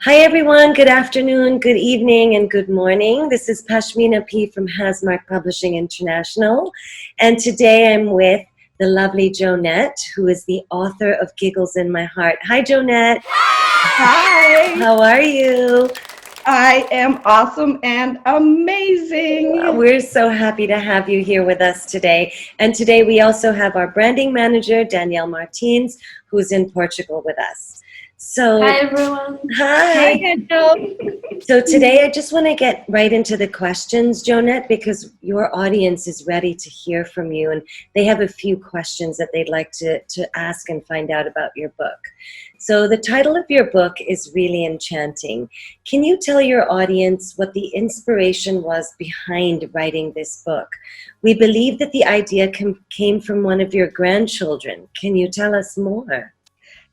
Hi everyone, good afternoon, good evening, and good morning. This is Pashmina P. from Hasmark Publishing International, and today I'm with the lovely Joanette, who is the author of Giggles in My Heart. Hi Joanette. Hi. How are you? I am awesome and amazing. We're so happy to have you here with us today. And today we also have our branding manager, Danielle Martins, who's in Portugal with us. So, Hi everyone. Hi. Danielle. So today I just want to get right into the questions, Joanette, because your audience is ready to hear from you and they have a few questions that they'd like to ask and find out about your book. So the title of your book is really enchanting. Can you tell your audience what the inspiration was behind writing this book? We believe that the idea came from one of your grandchildren. Can you tell us more?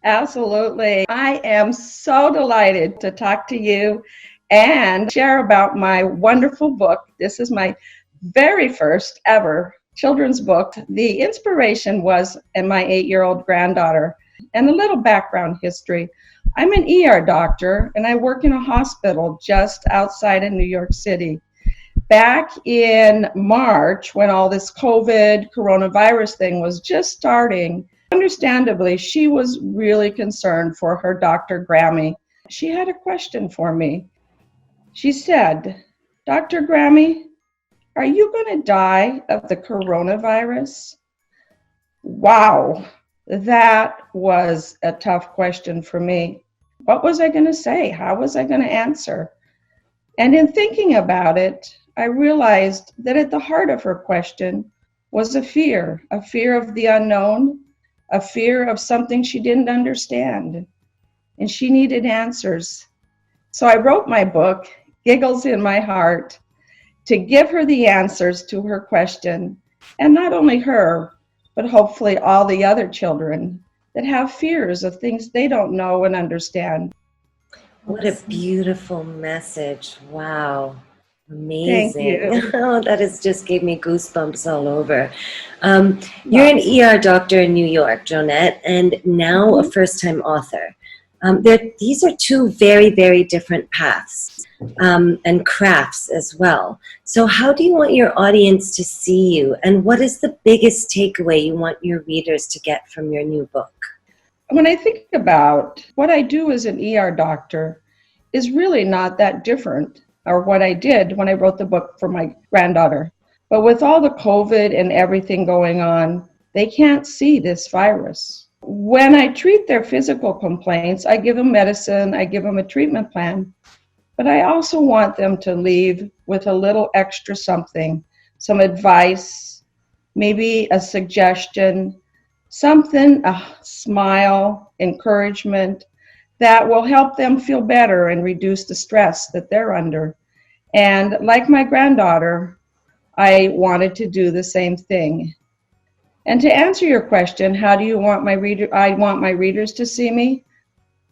Absolutely. I am so delighted to talk to you and share about my wonderful book. This is my very first ever children's book. The inspiration was in my 8-year-old granddaughter. And a little background history. I'm an ER doctor and I work in a hospital just outside of New York City. Back in March, when all this coronavirus thing was just starting, understandably, she was really concerned for her Dr. Grammy. She had a question for me. She said, "Dr. Grammy, are you going to die of the coronavirus?" Wow, that was a tough question for me. What was I going to say? How was I going to answer? And in thinking about it, I realized that at the heart of her question was a fear of the unknown, a fear of something she didn't understand, and she needed answers. So I wrote my book, Giggles in My Heart, to give her the answers to her question, and not only her, but hopefully all the other children that have fears of things they don't know and understand. What a beautiful message. Wow. Thank Amazing. you. Oh, that has just gave me goosebumps all over. You're an ER doctor in New York, Joanette, and now a first-time author. These are two very, very different paths and crafts as well. So how do you want your audience to see you, and what is the biggest takeaway you want your readers to get from your new book? When I think about what I do as an ER doctor is really not that different or what I did when I wrote the book for my granddaughter. But with all the COVID and everything going on, they can't see this virus. When I treat their physical complaints, I give them medicine, I give them a treatment plan, but I also want them to leave with a little extra something, some advice, maybe a suggestion, something, a smile, encouragement that will help them feel better and reduce the stress that they're under. And like my granddaughter, I wanted to do the same thing. And to answer your question, how do you want I want my readers to see me?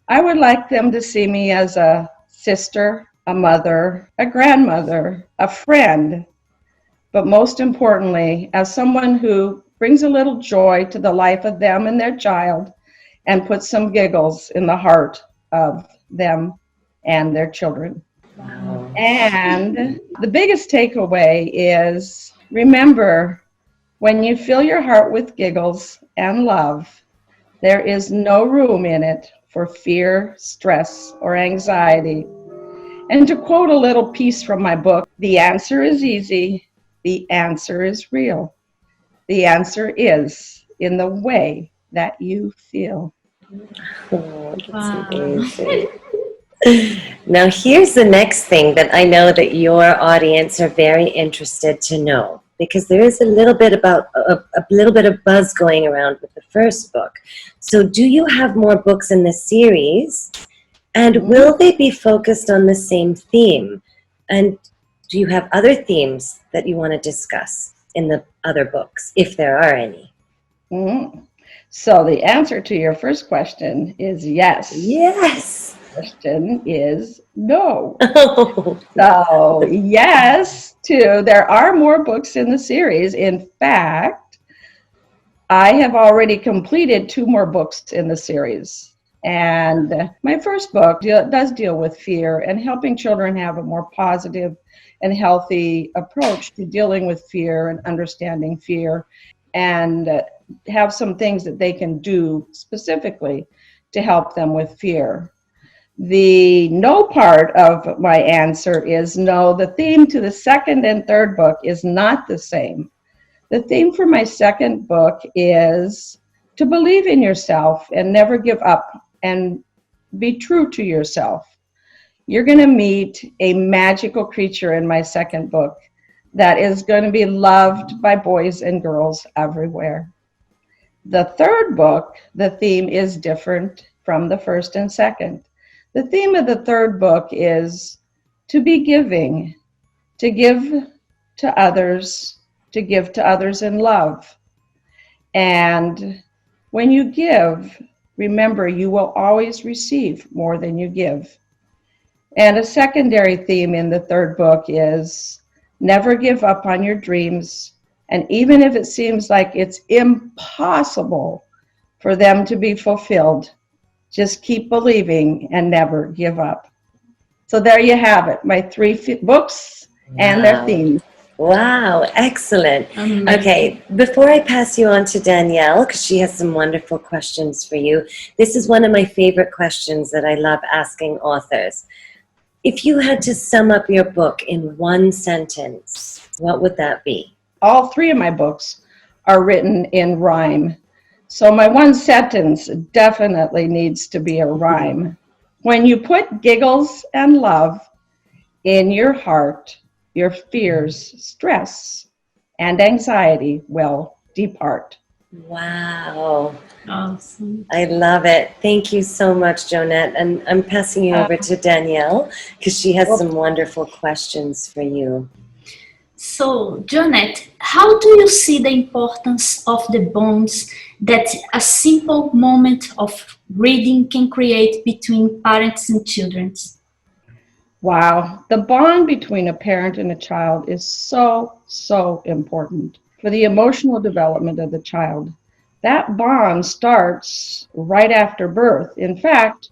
I would like them to see me as a sister, a mother, a grandmother, a friend, but most importantly, as someone who brings a little joy to the life of them and their child and puts some giggles in the heart of them and their children. Wow. And the biggest takeaway is remember, when you fill your heart with giggles and love, there is no room in it for fear, stress, or anxiety. And to quote a little piece from my book, the answer is easy, the answer is real. The answer is in the way that you feel. Oh, that's amazing. Now, here's the next thing that I know that your audience are very interested to know, because there is a little bit of buzz going around with the first book. So, do you have more books in the series, and will they be focused on the same theme? And do you have other themes that you want to discuss in the other books, if there are any? So the answer to your first question is yes. Yes. Question is no. So yes, there are more books in the series. In fact, I have already completed 2 more books in the series. And my first book does deal with fear and helping children have a more positive and healthy approach to dealing with fear and understanding fear, and have some things that they can do specifically to help them with fear. The no part of my answer is no, the theme to the second and third book is not the same. The theme for my second book is to believe in yourself and never give up and be true to yourself. You're going to meet a magical creature in my second book that is going to be loved by boys and girls everywhere. The third book, the theme is different from the first and second. The theme of the third book is to be giving, to give to others in love. And when you give, remember, you will always receive more than you give. And a secondary theme in the third book is never give up on your dreams. And even if it seems like it's impossible for them to be fulfilled, just keep believing and never give up. So there you have it, my three books and their themes. Wow, excellent. Okay, before I pass you on to Danielle, because she has some wonderful questions for you, this is one of my favorite questions that I love asking authors. If you had to sum up your book in one sentence, what would that be? All three of my books are written in rhyme. So my one sentence definitely needs to be a rhyme. When you put giggles and love in your heart, your fears, stress, and anxiety will depart. Wow. Awesome. I love it. Thank you so much, Joanette. And I'm passing you over to Danielle because she has some wonderful questions for you. So, Joanette, how do you see the importance of the bonds that a simple moment of reading can create between parents and children? Wow, the bond between a parent and a child is so important for the emotional development of the child. That bond starts right after birth. In fact,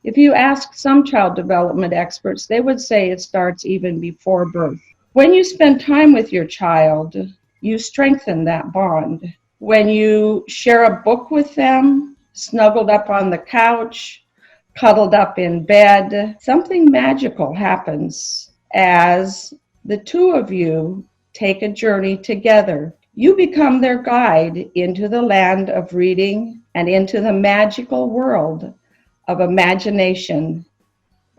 if you ask some child development experts, they would say it starts even before birth. When you spend time with your child, you strengthen that bond. When you share a book with them, snuggled up on the couch, cuddled up in bed, something magical happens as the two of you take a journey together. You become their guide into the land of reading and into the magical world of imagination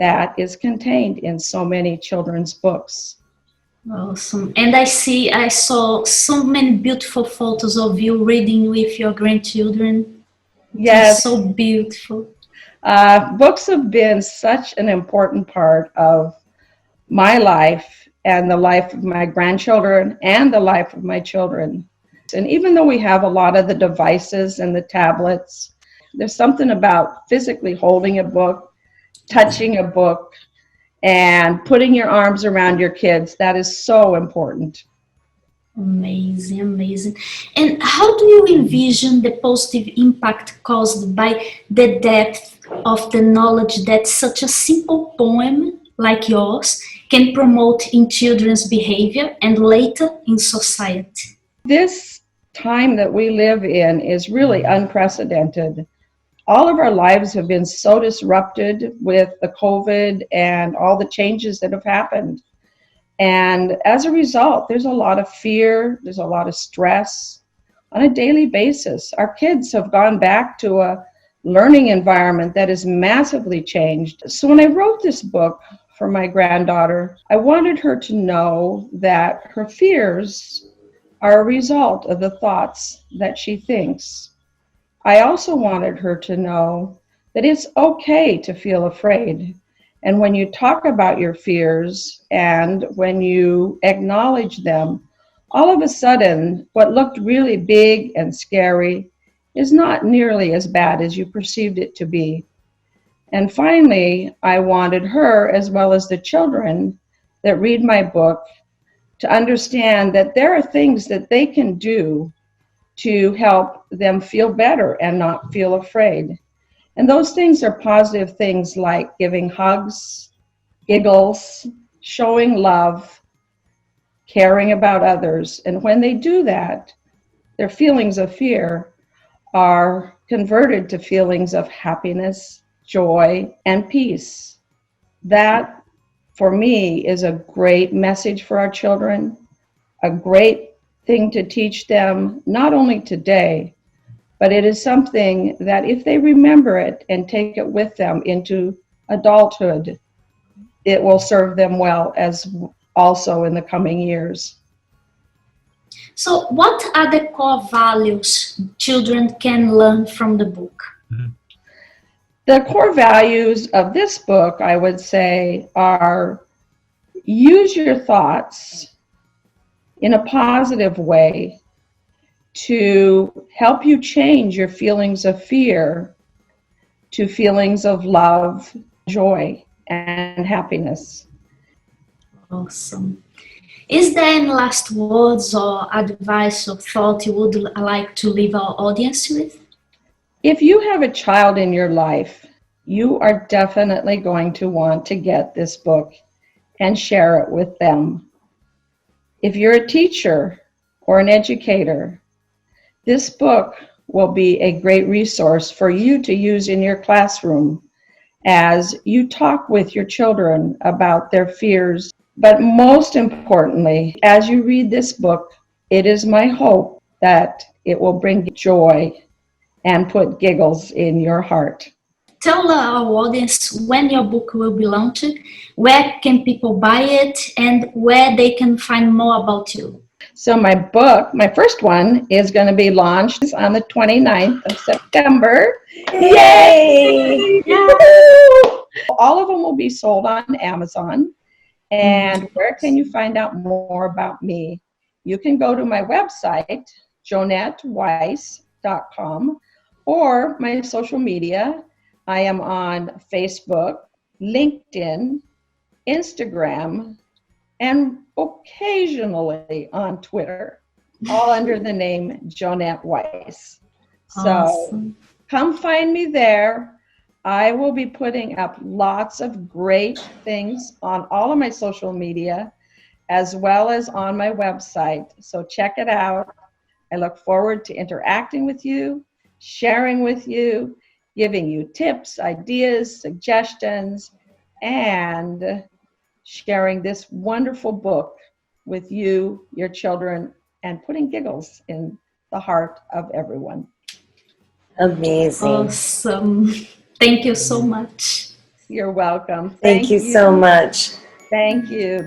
that is contained in so many children's books. Awesome. And I saw so many beautiful photos of you reading with your grandchildren. Yes. So beautiful. Books have been such an important part of my life and the life of my grandchildren and the life of my children. And even though we have a lot of the devices and the tablets, there's something about physically holding a book, touching a book, and putting your arms around your kids. That is so important. Amazing, amazing. And how do you envision the positive impact caused by the depth of the knowledge that such a simple poem like yours can promote in children's behavior and later in society? This time that we live in is really unprecedented. All of our lives have been so disrupted with the COVID and all the changes that have happened. And as a result, there's a lot of fear, there's a lot of stress on a daily basis. Our kids have gone back to a learning environment that is massively changed. So when I wrote this book for my granddaughter, I wanted her to know that her fears are a result of the thoughts that she thinks. I also wanted her to know that it's okay to feel afraid. And when you talk about your fears and when you acknowledge them, all of a sudden, what looked really big and scary is not nearly as bad as you perceived it to be. And finally, I wanted her, as well as the children that read my book, to understand that there are things that they can do to help them feel better and not feel afraid. And those things are positive things like giving hugs, giggles, showing love, caring about others. And when they do that, their feelings of fear are converted to feelings of happiness, joy, and peace. That, for me, is a great message for our children, a great thing to teach them, not only today, but it is something that if they remember it and take it with them into adulthood, it will serve them well as also in the coming years. So, what are the core values children can learn from the book? The core values of this book, I would say, are use your thoughts in a positive way to help you change your feelings of fear to feelings of love, joy, and happiness. Awesome. Is there any last words or advice or thought you would like to leave our audience with? If you have a child in your life, you are definitely going to want to get this book and share it with them. If you're a teacher or an educator, this book will be a great resource for you to use in your classroom as you talk with your children about their fears. But most importantly, as you read this book, it is my hope that it will bring joy and put giggles in your heart. Tell our audience when your book will be launched, where can people buy it, and where they can find more about you. So my book, my first one, is going to be launched on the 29th of September. Yay! Yay! All of them will be sold on Amazon. And where can you find out more about me? You can go to my website, JoanetteWeisse.com, or my social media. I am on Facebook, LinkedIn, Instagram, and occasionally on Twitter, all under the name Joanette Weisse. So come find me there. I will be putting up lots of great things on all of my social media, as well as on my website. So check it out. I look forward to interacting with you, sharing with you, giving you tips, ideas, suggestions, and sharing this wonderful book with you, your children, and putting giggles in the heart of everyone. Amazing. Awesome. Thank you so much. You're welcome. Thank you so much. Thank you.